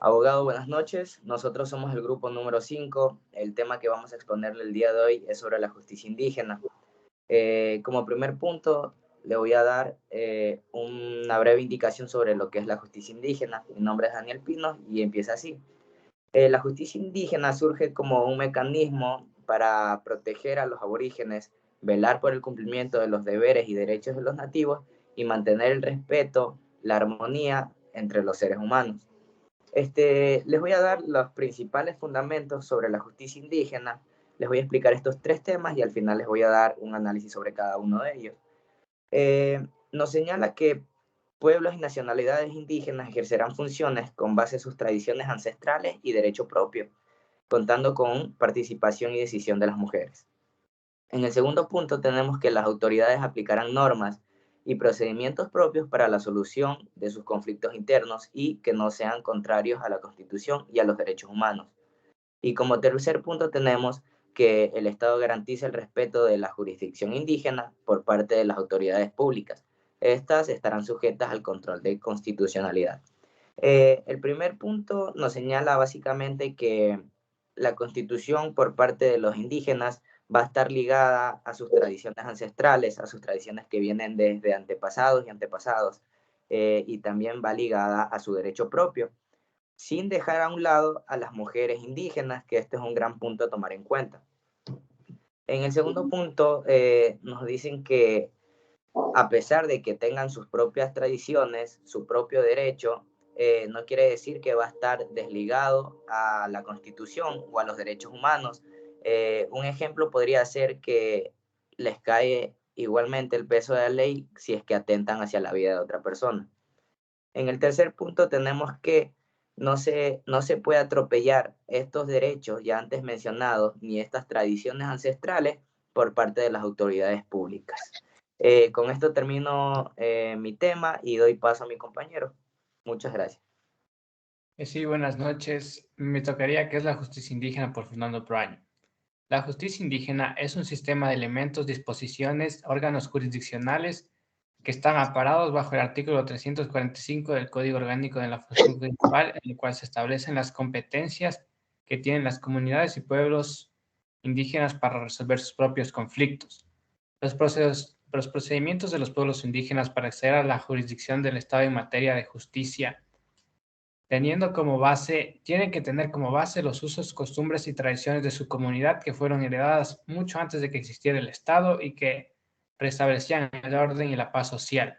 Abogado, buenas noches. Nosotros somos el grupo número 5. El tema que vamos a exponerle el día de hoy es sobre la justicia indígena. Como primer punto, le voy a dar una breve indicación sobre lo que es la justicia indígena. Mi nombre es Daniel Pino y empieza así. La justicia indígena surge como un mecanismo para proteger a los aborígenes, velar por el cumplimiento de los deberes y derechos de los nativos y mantener el respeto, la armonía entre los seres humanos. Les voy a dar los principales fundamentos sobre la justicia indígena, les voy a explicar estos tres temas y al final les voy a dar un análisis sobre cada uno de ellos. Nos señala que pueblos y nacionalidades indígenas ejercerán funciones con base en sus tradiciones ancestrales y derecho propio, contando con participación y decisión de las mujeres. En el segundo punto tenemos que las autoridades aplicarán normas y procedimientos propios para la solución de sus conflictos internos y que no sean contrarios a la Constitución y a los derechos humanos. Y como tercer punto tenemos que el Estado garantiza el respeto de la jurisdicción indígena por parte de las autoridades públicas. Estas estarán sujetas al control de constitucionalidad. El primer punto nos señala básicamente que la constitución por parte de los indígenas va a estar ligada a sus tradiciones ancestrales, a sus tradiciones que vienen desde antepasados y antepasados, y también va ligada a su derecho propio, sin dejar a un lado a las mujeres indígenas, que este es un gran punto a tomar en cuenta. En el segundo punto, nos dicen que a pesar de que tengan sus propias tradiciones, su propio derecho, no quiere decir que va a estar desligado a la Constitución o a los derechos humanos. Un ejemplo podría ser que les cae igualmente el peso de la ley si es que atentan hacia la vida de otra persona. En el tercer punto tenemos que no se puede atropellar estos derechos ya antes mencionados ni estas tradiciones ancestrales por parte de las autoridades públicas. Con esto termino mi tema y doy paso a mi compañero. Muchas gracias. Sí, buenas noches. Me tocaría qué es la justicia indígena por Fernando Praño. La justicia indígena es un sistema de elementos, disposiciones, órganos jurisdiccionales que están amparados bajo el artículo 345 del Código Orgánico de la Función Judicial, en el cual se establecen las competencias que tienen las comunidades y pueblos indígenas para resolver sus propios conflictos. Los procedimientos de los pueblos indígenas para acceder a la jurisdicción del Estado en materia de justicia tienen que tener como base los usos, costumbres y tradiciones de su comunidad que fueron heredadas mucho antes de que existiera el Estado y que restablecían el orden y la paz social.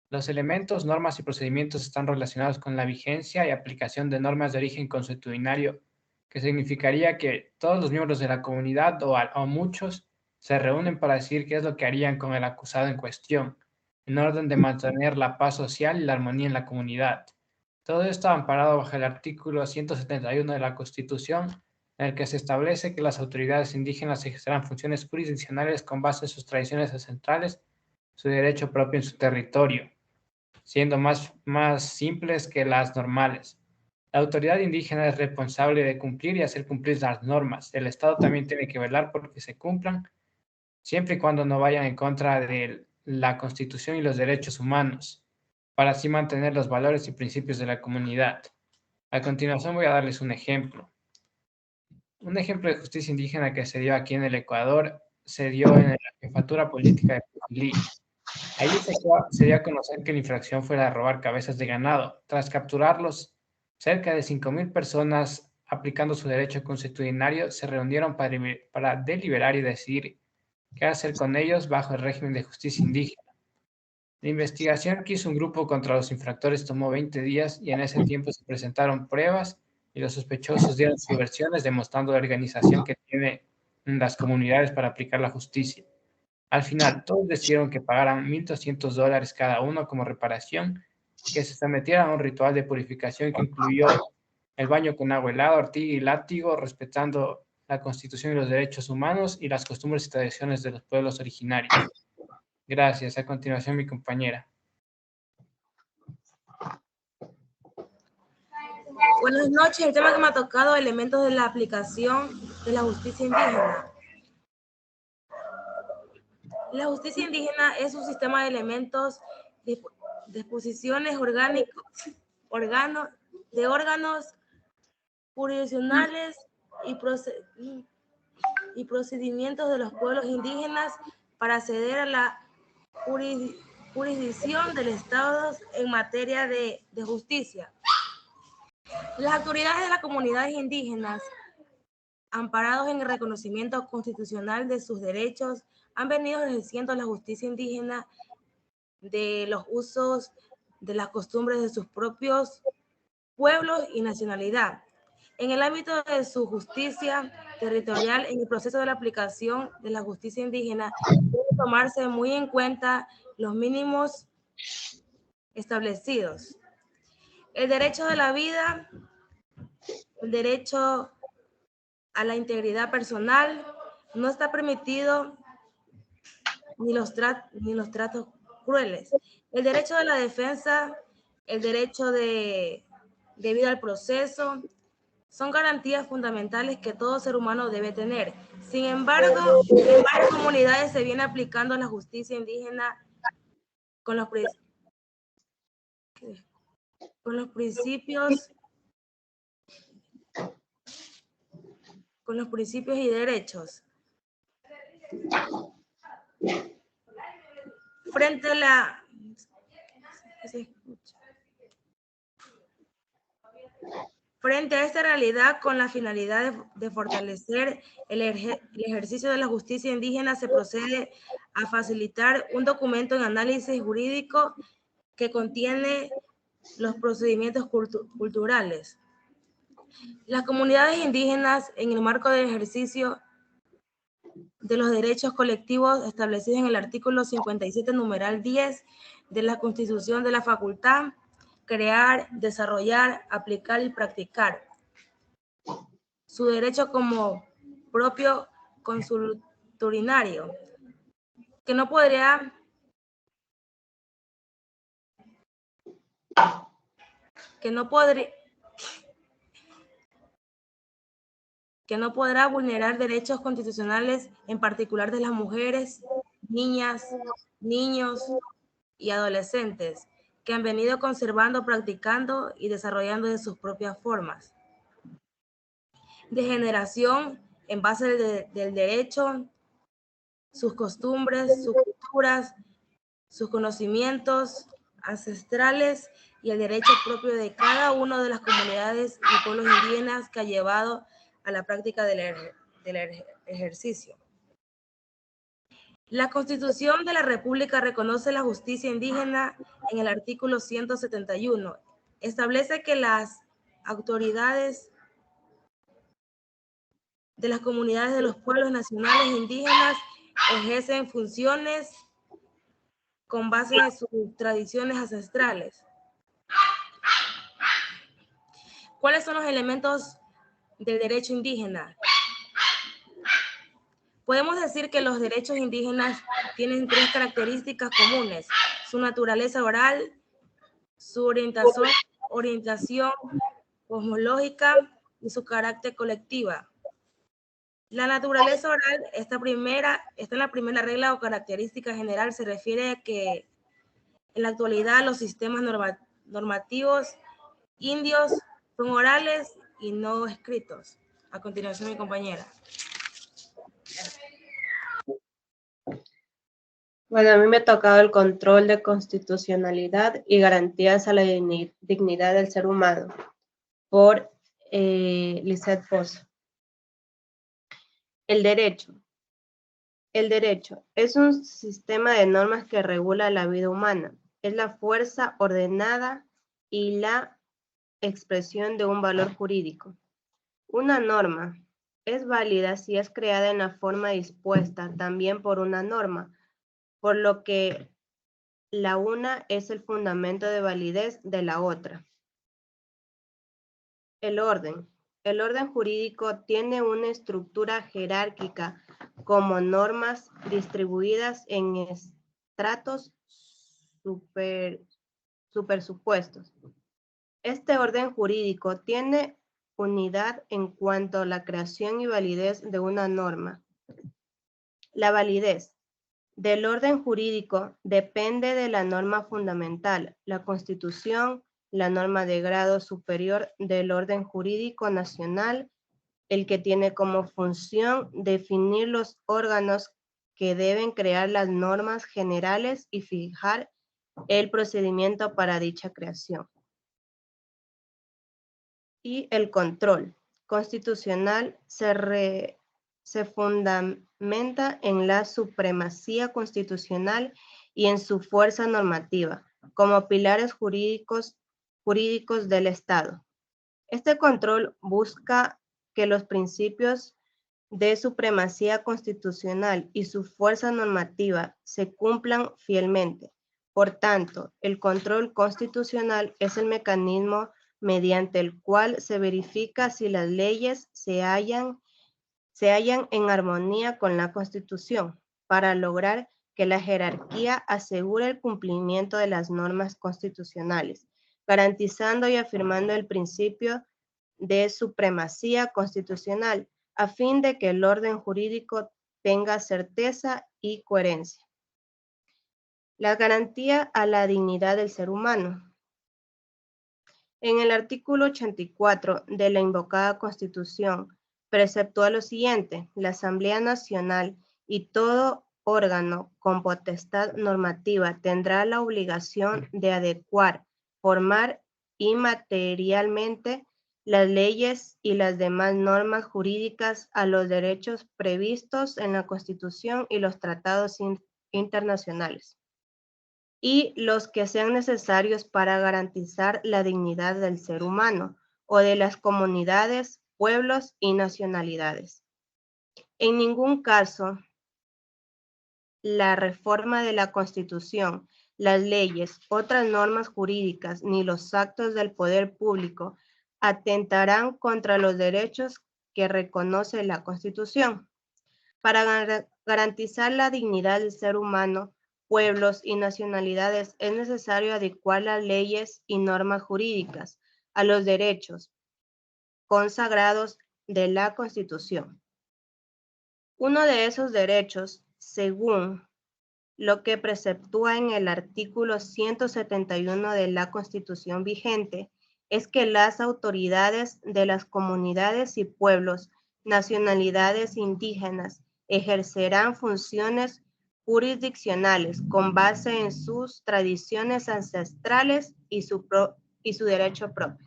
Los elementos, normas y procedimientos están relacionados con la vigencia y aplicación de normas de origen consuetudinario, que significaría que todos los miembros de la comunidad o muchos se reúnen para decir qué es lo que harían con el acusado en cuestión, en orden de mantener la paz social y la armonía en la comunidad. Todo esto amparado bajo el artículo 171 de la Constitución, en el que se establece que las autoridades indígenas ejercerán funciones jurisdiccionales con base en sus tradiciones ancestrales, su derecho propio en su territorio, siendo más simples que las normales. La autoridad indígena es responsable de cumplir y hacer cumplir las normas. El Estado también tiene que velar por que se cumplan, siempre y cuando no vayan en contra de la Constitución y los derechos humanos, para así mantener los valores y principios de la comunidad. A continuación voy a darles un ejemplo. Un ejemplo de justicia indígena que se dio aquí en el Ecuador se dio en la jefatura política de Pujilí. Allí se dio a conocer que la infracción fue la de robar cabezas de ganado. Tras capturarlos, cerca de 5.000 personas, aplicando su derecho constitucionario, se reunieron para deliberar y decidir qué hacer con ellos bajo el régimen de justicia indígena. La investigación que hizo un grupo contra los infractores tomó 20 días y en ese tiempo se presentaron pruebas y los sospechosos dieron sus versiones demostrando la organización que tienen las comunidades para aplicar la justicia. Al final, todos decidieron que pagaran $1,200 cada uno como reparación y que se sometieran a un ritual de purificación que incluyó el baño con agua helada, ortiga y látigo, respetando la Constitución y los derechos humanos y las costumbres y tradiciones de los pueblos originarios. Gracias. A continuación, mi compañera. Buenas noches. El tema que me ha tocado, elementos de la aplicación de la justicia indígena. La justicia indígena es un sistema de elementos, disposiciones orgánicos, de órganos jurisdiccionales y procedimientos de los pueblos indígenas para acceder a la jurisdicción del Estado en materia de justicia. Las autoridades de las comunidades indígenas, amparados en el reconocimiento constitucional de sus derechos, han venido ejerciendo la justicia indígena de los usos de las costumbres de sus propios pueblos y nacionalidad. En el ámbito de su justicia territorial, en el proceso de la aplicación de la justicia indígena, debe tomarse muy en cuenta los mínimos establecidos. El derecho de la vida, el derecho a la integridad personal, no está permitido ni los tratos crueles. El derecho de la defensa, el derecho de vida al proceso, son garantías fundamentales que todo ser humano debe tener. Sin embargo, en varias comunidades se viene aplicando la justicia indígena con los principios y derechos. Frente a la Frente a esta realidad, con la finalidad de fortalecer el ejercicio de la justicia indígena, se procede a facilitar un documento en análisis jurídico que contiene los procedimientos culturales. Las comunidades indígenas, en el marco del ejercicio de los derechos colectivos establecidos en el artículo 57, numeral 10 de la Constitución de la Facultad, crear, desarrollar, aplicar y practicar su derecho como propio consulturinario, que no podrá vulnerar derechos constitucionales, en particular de las mujeres, niñas, niños y adolescentes, que han venido conservando, practicando y desarrollando de sus propias formas de generación en base del derecho, sus costumbres, sus culturas, sus conocimientos ancestrales y el derecho propio de cada una de las comunidades y pueblos indígenas que ha llevado a la práctica del ejercicio. La Constitución de la República reconoce la justicia indígena en el artículo 171. Establece que las autoridades de las comunidades de los pueblos nacionales indígenas ejercen funciones con base en sus tradiciones ancestrales. ¿Cuáles son los elementos del derecho indígena? Podemos decir que los derechos indígenas tienen tres características comunes: su naturaleza oral, su orientación cosmológica y su carácter colectiva. La naturaleza oral, está en la primera regla o característica general, se refiere a que en la actualidad los sistemas normativos indios son orales y no escritos. A continuación, mi compañera. Bueno, a mí me ha tocado el control de constitucionalidad y garantías a la dignidad del ser humano, por Lisette Pozo. El derecho. El derecho es un sistema de normas que regula la vida humana. Es la fuerza ordenada y la expresión de un valor jurídico. Una norma es válida si es creada en la forma dispuesta también por una norma, por lo que la una es el fundamento de validez de la otra. El orden. El orden jurídico tiene una estructura jerárquica como normas distribuidas en estratos supersupuestos. Este orden jurídico tiene unidad en cuanto a la creación y validez de una norma. La validez del orden jurídico depende de la norma fundamental, la Constitución, la norma de grado superior del orden jurídico nacional, el que tiene como función definir los órganos que deben crear las normas generales y fijar el procedimiento para dicha creación. Y el control constitucional se fundamenta en la supremacía constitucional y en su fuerza normativa, como pilares jurídicos del Estado. Este control busca que los principios de supremacía constitucional y su fuerza normativa se cumplan fielmente. Por tanto, el control constitucional es el mecanismo mediante el cual se verifica si las leyes se hallan en armonía con la Constitución, para lograr que la jerarquía asegure el cumplimiento de las normas constitucionales, garantizando y afirmando el principio de supremacía constitucional, a fin de que el orden jurídico tenga certeza y coherencia. La garantía a la dignidad del ser humano. En el artículo 84 de la invocada Constitución, preceptúa lo siguiente: la Asamblea Nacional y todo órgano con potestad normativa tendrá la obligación de adecuar, formar y materialmente las leyes y las demás normas jurídicas a los derechos previstos en la Constitución y los tratados internacionales, y los que sean necesarios para garantizar la dignidad del ser humano o de las comunidades, pueblos y nacionalidades. En ningún caso, la reforma de la Constitución, las leyes, otras normas jurídicas, ni los actos del poder público atentarán contra los derechos que reconoce la Constitución. Para garantizar la dignidad del ser humano, pueblos y nacionalidades, es necesario adecuar las leyes y normas jurídicas a los derechos consagrados de la Constitución. Uno de esos derechos, según lo que preceptúa en el artículo 171 de la Constitución vigente, es que las autoridades de las comunidades y pueblos, nacionalidades indígenas, ejercerán funciones jurisdiccionales con base en sus tradiciones ancestrales y su derecho propio.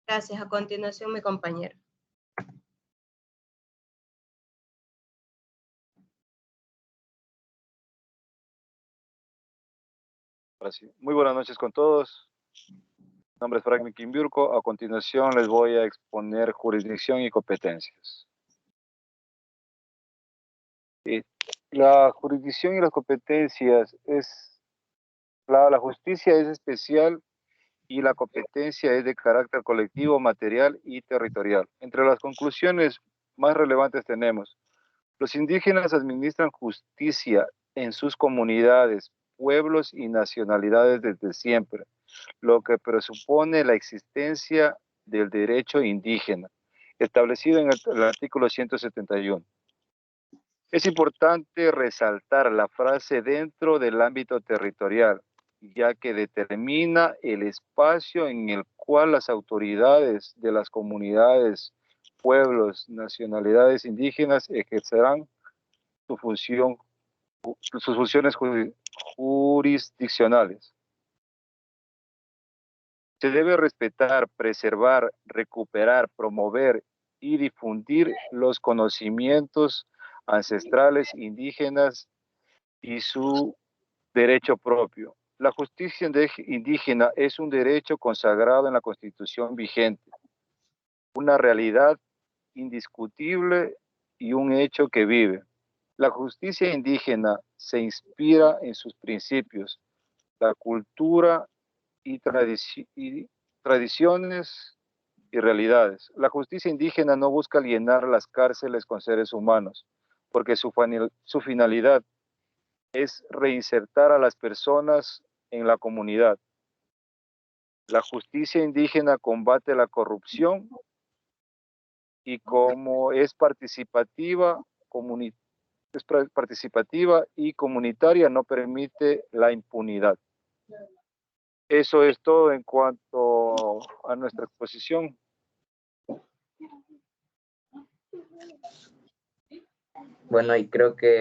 Gracias. A continuación, mi compañero. Muy buenas noches con todos. Mi nombre es Franklin Quimbiurco. A continuación les voy a exponer jurisdicción y competencias. La jurisdicción y las competencias es, la justicia es especial y la competencia es de carácter colectivo, material y territorial. Entre las conclusiones más relevantes tenemos: los indígenas administran justicia en sus comunidades, pueblos y nacionalidades desde siempre, lo que presupone la existencia del derecho indígena, establecido en el artículo 171. Es importante resaltar la frase dentro del ámbito territorial, ya que determina el espacio en el cual las autoridades de las comunidades, pueblos, nacionalidades indígenas ejercerán sus funciones jurisdiccionales. Se debe respetar, preservar, recuperar, promover y difundir los conocimientos ancestrales indígenas y su derecho propio. La justicia indígena es un derecho consagrado en la Constitución vigente, una realidad indiscutible y un hecho que vive. La justicia indígena se inspira en sus principios, la cultura y tradiciones y realidades. La justicia indígena no busca llenar las cárceles con seres humanos, porque su finalidad es reinsertar a las personas en la comunidad. La justicia indígena combate la corrupción y como es participativa y comunitaria, no permite la impunidad. Eso es todo en cuanto a nuestra exposición. Bueno, y creo que